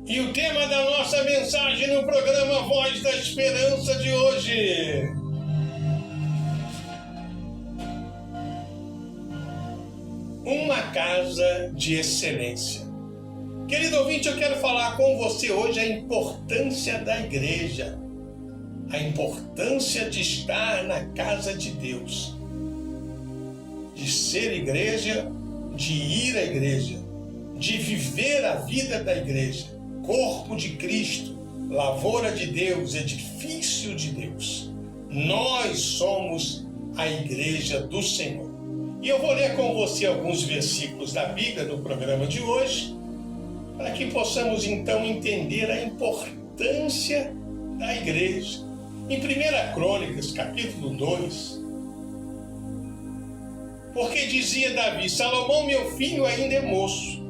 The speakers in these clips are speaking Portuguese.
E o tema da nossa mensagem no programa Voz da Esperança de hoje: uma casa de excelência. Querido ouvinte, eu quero falar com você hoje a importância da igreja, a importância de estar na casa de Deus, de ser igreja, de ir à igreja, de viver a vida da igreja. Corpo de Cristo, lavoura de Deus, edifício de Deus. Nós somos a igreja do Senhor. E eu vou ler com você alguns versículos da Bíblia no programa de hoje, para que possamos então entender a importância da igreja. Em 1 Crônicas, capítulo 2, porque dizia Davi: Salomão, meu filho, ainda é moço,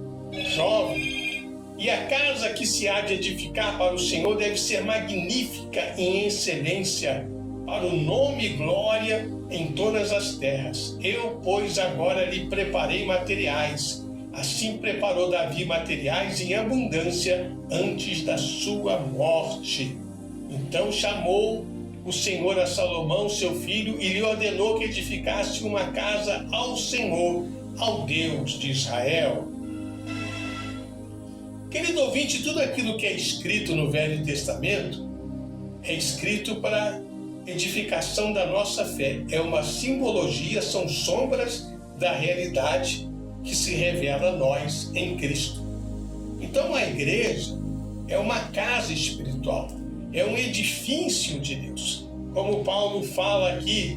jovem, e a casa que se há de edificar para o Senhor deve ser magnífica em excelência, para o nome e glória em todas as terras. Eu, pois, agora lhe preparei materiais. Assim preparou Davi materiais em abundância antes da sua morte. Então chamou o Senhor a Salomão, seu filho, e lhe ordenou que edificasse uma casa ao Senhor, ao Deus de Israel. Querido ouvinte, tudo aquilo que é escrito no Velho Testamento é escrito para edificação da nossa fé. É uma simbologia, são sombras da realidade que se revela a nós em Cristo. Então a igreja é uma casa espiritual, é um edifício de Deus. Como Paulo fala aqui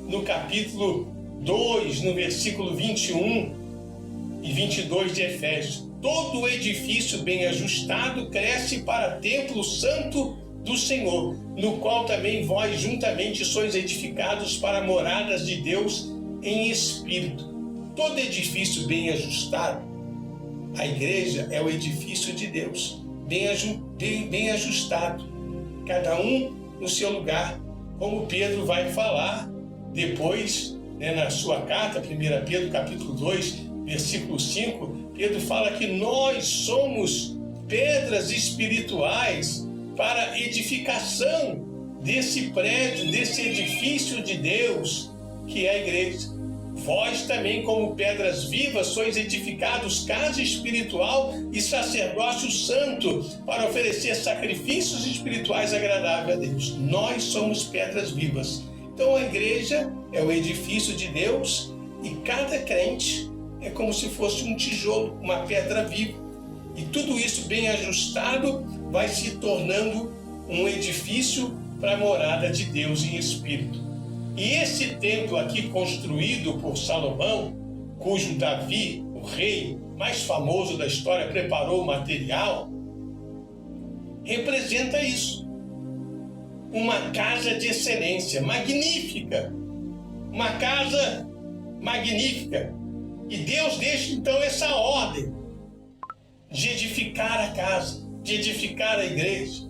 no capítulo 2, no versículo 21 e 22 de Efésios. Todo edifício bem ajustado cresce para templo santo do Senhor, no qual também vós juntamente sois edificados para moradas de Deus em espírito. Todo edifício bem ajustado, a igreja é o edifício de Deus, bem ajustado, cada um no seu lugar, como Pedro vai falar depois, na sua carta, 1 Pedro capítulo 2, versículo 5, Pedro fala que nós somos pedras espirituais para edificação desse prédio, desse edifício de Deus, que é a igreja. Vós também, como pedras vivas, sois edificados casa espiritual e sacerdócio santo, para oferecer sacrifícios espirituais agradáveis a Deus. Nós somos pedras vivas. Então a igreja é o edifício de Deus e cada crente é como se fosse um tijolo, uma pedra viva. E tudo isso bem ajustado vai se tornando um edifício para a morada de Deus em espírito. E esse templo aqui construído por Salomão, cujo Davi, o rei mais famoso da história, preparou o material, representa isso. Uma casa de excelência, magnífica. Uma casa magnífica. E Deus deixa então essa ordem de edificar a casa, de edificar a igreja.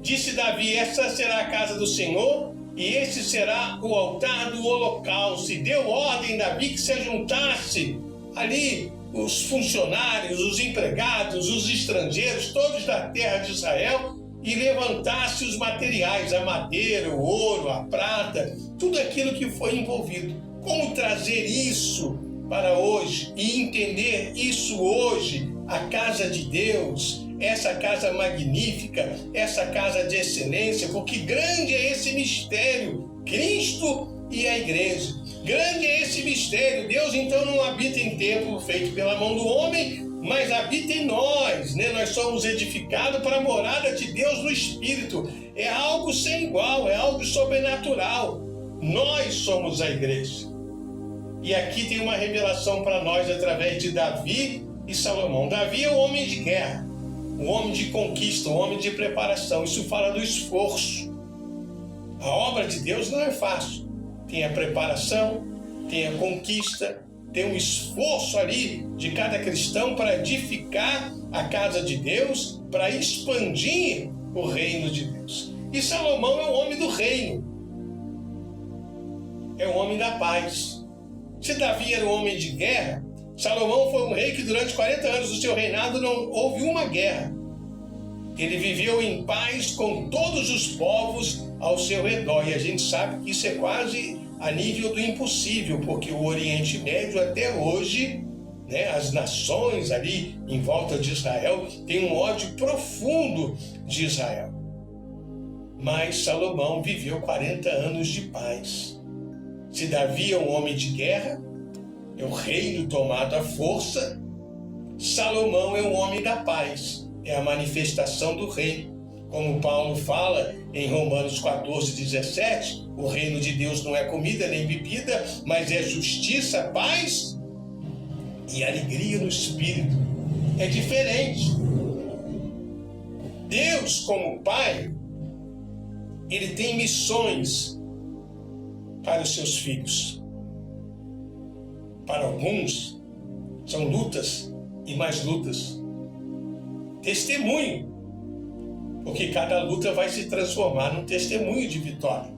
Disse Davi: essa será a casa do Senhor e esse será o altar do holocausto. E deu ordem Davi que se ajuntasse ali os funcionários, os empregados, os estrangeiros, todos da terra de Israel, e levantasse os materiais, a madeira, o ouro, a prata, tudo aquilo que foi envolvido. Como trazer isso para hoje e entender isso hoje, a casa de Deus, essa casa magnífica, essa casa de excelência, porque grande é esse mistério, Cristo e a igreja. Grande é esse mistério. Deus então não habita em templo feito pela mão do homem, mas habita em nós, Nós somos edificados para a morada de Deus no Espírito. É algo sem igual, é algo sobrenatural. Nós somos a igreja. E aqui tem uma revelação para nós através de Davi e Salomão. Davi é o homem de guerra, o homem de conquista, o homem de preparação. Isso fala do esforço. A obra de Deus não é fácil. Tem a preparação, tem a conquista, tem um esforço ali de cada cristão para edificar a casa de Deus, para expandir o reino de Deus. E Salomão é o homem do reino, é o homem da paz. Se Davi era um homem de guerra, Salomão foi um rei que durante 40 anos do seu reinado não houve uma guerra. Ele viveu em paz com todos os povos ao seu redor. E a gente sabe que isso é quase a nível do impossível, porque o Oriente Médio até hoje, né, as nações ali em volta de Israel têm um ódio profundo de Israel. Mas Salomão viveu 40 anos de paz. Se Davi é um homem de guerra, é o reino tomado à força, Salomão é um homem da paz, é a manifestação do reino. Como Paulo fala em Romanos 14:17, o reino de Deus não é comida nem bebida, mas é justiça, paz e alegria no Espírito. É diferente. Deus, como Pai, Ele tem missões para os seus filhos. Para alguns, são lutas e mais lutas. Testemunho, porque cada luta vai se transformar num testemunho de vitória.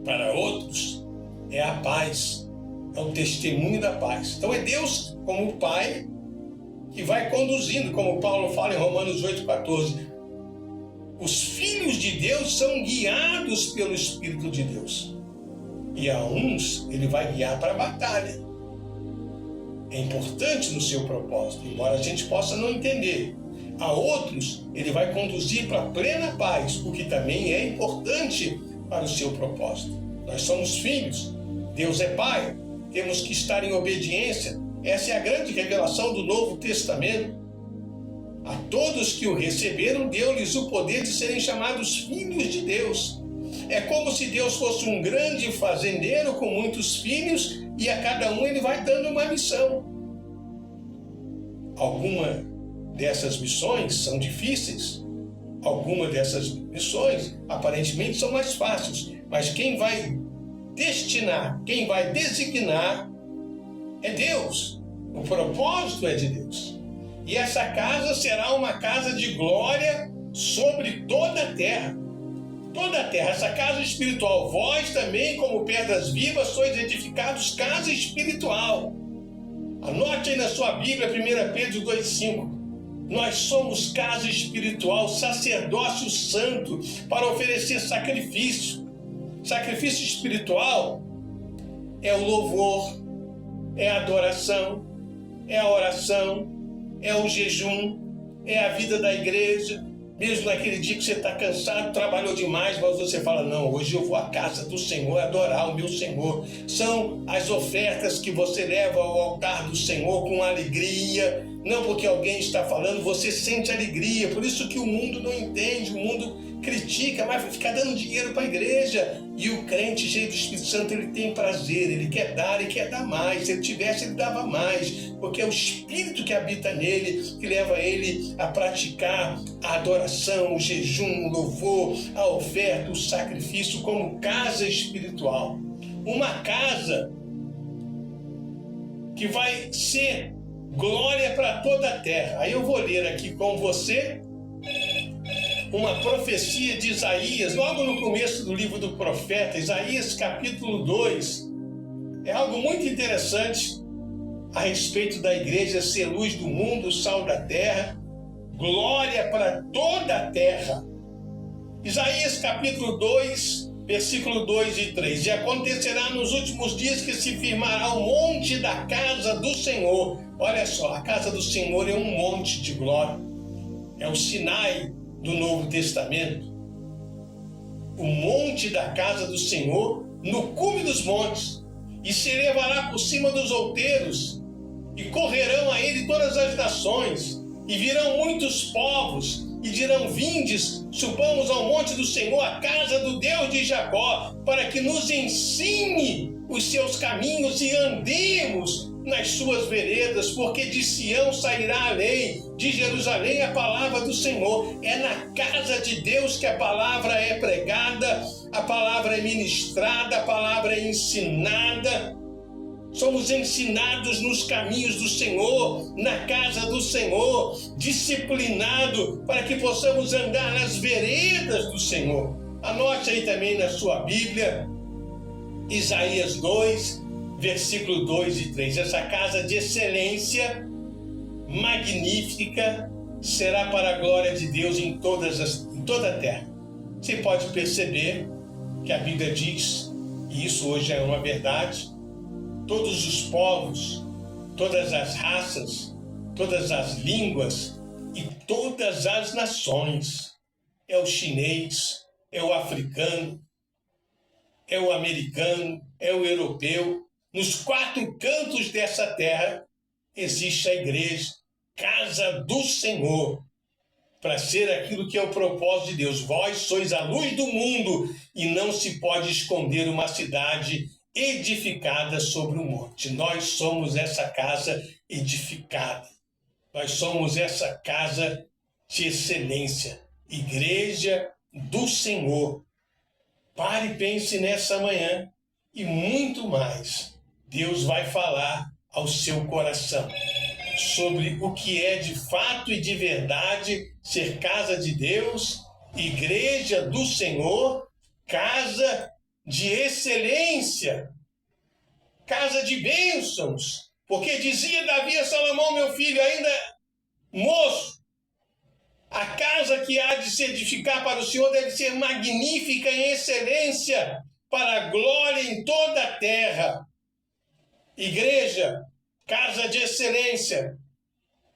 Para outros, é a paz, é o testemunho da paz. Então é Deus, como Pai, que vai conduzindo, como Paulo fala em Romanos 8:14. Os filhos de Deus são guiados pelo Espírito de Deus. E a uns ele vai guiar para a batalha. É importante no seu propósito, embora a gente possa não entender. A outros ele vai conduzir para a plena paz, o que também é importante para o seu propósito. Nós somos filhos, Deus é Pai, temos que estar em obediência. Essa é a grande revelação do Novo Testamento. A todos que o receberam, deu-lhes o poder de serem chamados filhos de Deus. É como se Deus fosse um grande fazendeiro com muitos filhos e a cada um ele vai dando uma missão. Algumas dessas missões são difíceis, algumas dessas missões aparentemente são mais fáceis, mas quem vai destinar, quem vai designar é Deus. O propósito é de Deus. E essa casa será uma casa de glória sobre toda a terra. Toda a terra, essa casa espiritual. Vós também, como pedras vivas, sois edificados casa espiritual. Anote aí na sua Bíblia, 1 Pedro 2,5. Nós somos casa espiritual, sacerdócio santo, para oferecer sacrifício. Sacrifício espiritual é o louvor, é a adoração, é a oração, é o jejum, é a vida da igreja. Mesmo naquele dia que você está cansado, trabalhou demais, mas você fala, não, hoje eu vou à casa do Senhor adorar o meu Senhor. São as ofertas que você leva ao altar do Senhor com alegria, não porque alguém está falando, você sente alegria. Por isso que o mundo não entende, o mundo critica, mas fica dando dinheiro para a igreja. E o crente cheio do Espírito Santo, ele tem prazer, ele quer dar e quer dar mais. Se ele tivesse, ele dava mais, porque é o Espírito que habita nele, que leva ele a praticar a adoração, o jejum, o louvor, a oferta, o sacrifício como casa espiritual. Uma casa que vai ser glória para toda a terra. Aí eu vou ler aqui com você uma profecia de Isaías, logo no começo do livro do profeta, Isaías capítulo 2. É algo muito interessante a respeito da igreja ser luz do mundo, sal da terra, glória para toda a terra. Isaías capítulo 2, versículo 2 e 3. E acontecerá nos últimos dias que se firmará o monte da casa do Senhor. Olha só, a casa do Senhor é um monte de glória. É o Sinai do Novo Testamento. O monte da casa do Senhor no cume dos montes, e se elevará por cima dos outeiros, e correrão a ele todas as nações, e virão muitos povos, e dirão, vindes, subamos ao monte do Senhor, a casa do Deus de Jacó, para que nos ensine os seus caminhos e andemos nas suas veredas, porque de Sião sairá a lei, de Jerusalém a palavra do Senhor. É na casa de Deus que a palavra é pregada, a palavra é ministrada, a palavra é ensinada. Somos ensinados nos caminhos do Senhor, na casa do Senhor, disciplinado para que possamos andar nas veredas do Senhor. Anote aí também na sua Bíblia, Isaías 2, versículo 2 e 3. Essa casa de excelência, magnífica, será para a glória de Deus em toda a terra. Você pode perceber que a Bíblia diz, e isso hoje é uma verdade, todos os povos, todas as raças, todas as línguas e todas as nações, é o chinês, é o africano, é o americano, é o europeu, nos 4 cantos dessa terra existe a igreja, casa do Senhor, para ser aquilo que é o propósito de Deus. Vós sois a luz do mundo e não se pode esconder uma cidade edificada sobre um monte. Nós somos essa casa edificada. Nós somos essa casa de excelência, igreja do Senhor. Pare e pense nessa manhã e muito mais. Deus vai falar ao seu coração sobre o que é de fato e de verdade ser casa de Deus, igreja do Senhor, casa de excelência, casa de bênçãos. Porque dizia Davi a Salomão, meu filho, ainda moço, a casa que há de se edificar para o Senhor deve ser magnífica em excelência, para a glória em toda a terra. Igreja, casa de excelência.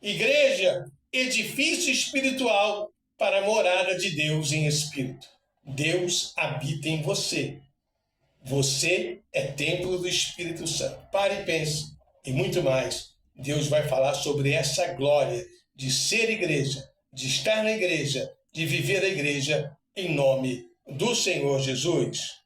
Igreja, edifício espiritual para a morada de Deus em espírito. Deus habita em você. Você é templo do Espírito Santo. Pare e pense. E muito mais. Deus vai falar sobre essa glória de ser igreja, de estar na igreja, de viver a igreja em nome do Senhor Jesus.